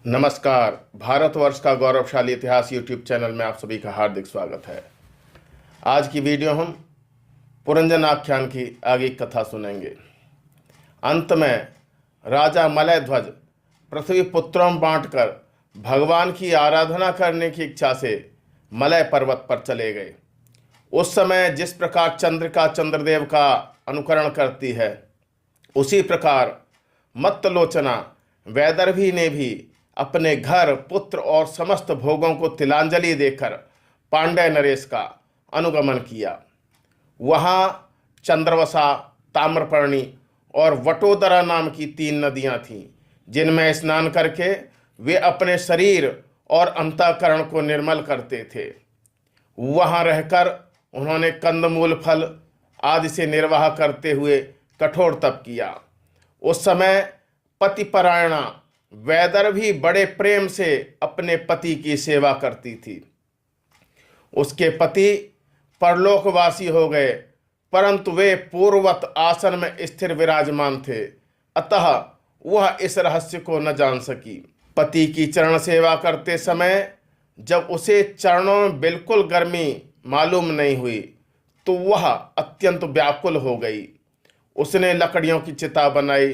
नमस्कार। भारतवर्ष का गौरवशाली इतिहास यूट्यूब चैनल में आप सभी का हार्दिक स्वागत है। आज की वीडियो हम पुरंजन आख्यान की आगे कथा सुनेंगे। अंत में राजा मलय ध्वज पृथ्वी पुत्रों में बांटकर भगवान की आराधना करने की इच्छा से मलय पर्वत पर चले गए। उस समय जिस प्रकार चंद्रिका चंद्रदेव का अनुकरण करती है, उसी प्रकार मत्तलोचना वैदर्भी ने भी अपने घर, पुत्र और समस्त भोगों को तिलांजलि देकर पांड्य नरेश का अनुगमन किया। वहाँ चंद्रवसा, ताम्रपर्णी और वटोदरा नाम की 3 नदियाँ थीं, जिनमें स्नान करके वे अपने शरीर और अंतःकरण को निर्मल करते थे। वहाँ रहकर उन्होंने कंदमूल, फल आदि से निर्वाह करते हुए कठोर तप किया। उस समय पतिपरायणा वैदर्भी बड़े प्रेम से अपने पति की सेवा करती थी। उसके पति परलोकवासी हो गए, परंतु वे पूर्ववत आसन में स्थिर विराजमान थे, अतः वह इस रहस्य को न जान सकी। पति की चरण सेवा करते समय जब उसे चरणों में बिल्कुल गर्मी मालूम नहीं हुई, तो वह अत्यंत व्याकुल हो गई। उसने लकड़ियों की चिता बनाई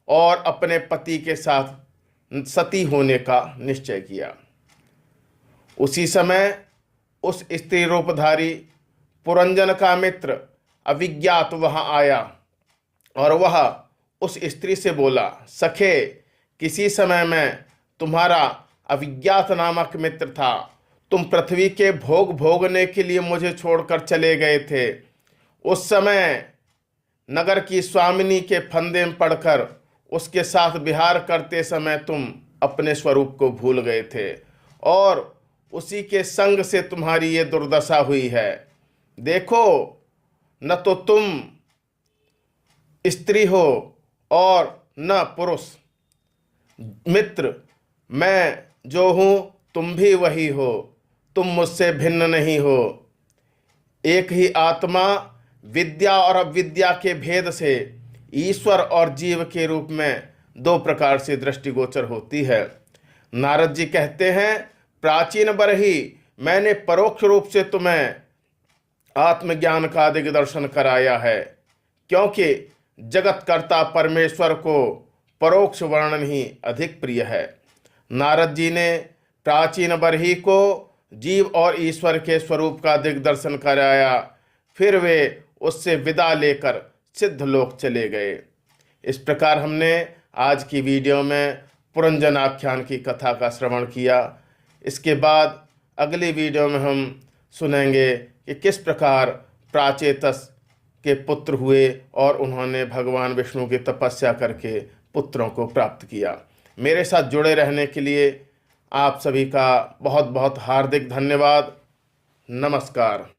और अपने पति के साथ सती होने का निश्चय किया। उसी समय उस स्त्री रूपधारी पुरंजन का मित्र अविज्ञात वहां आया और वह उस स्त्री से बोला, सखे, किसी समय में तुम्हारा अविज्ञात नामक मित्र था। तुम पृथ्वी के भोग भोगने के लिए मुझे छोड़कर चले गए थे। उस समय नगर की स्वामिनी के फंदे में पड़कर उसके साथ विहार करते समय तुम अपने स्वरूप को भूल गए थे और उसी के संग से तुम्हारी ये दुर्दशा हुई है। देखो, न तो तुम स्त्री हो और न पुरुष। मित्र, मैं जो हूँ तुम भी वही हो, तुम मुझसे भिन्न नहीं हो। एक ही आत्मा विद्या और अविद्या के भेद से ईश्वर और जीव के रूप में 2 प्रकार से दृष्टिगोचर होती है। नारद जी कहते हैं, प्राचीन बरही मैंने परोक्ष रूप से तुम्हें आत्मज्ञान का दिग्दर्शन कराया है, क्योंकि जगतकर्ता परमेश्वर को परोक्ष वर्णन ही अधिक प्रिय है। नारद जी ने प्राचीन बरही को जीव और ईश्वर के स्वरूप का दिग्दर्शन कराया, फिर वे उससे विदा लेकर सिद्ध लोक चले गए। इस प्रकार हमने आज की वीडियो में पुरंजन आख्यान की कथा का श्रवण किया। इसके बाद अगली वीडियो में हम सुनेंगे कि किस प्रकार प्राचेतस के पुत्र हुए और उन्होंने भगवान विष्णु की तपस्या करके पुत्रों को प्राप्त किया। मेरे साथ जुड़े रहने के लिए आप सभी का बहुत बहुत हार्दिक धन्यवाद। नमस्कार।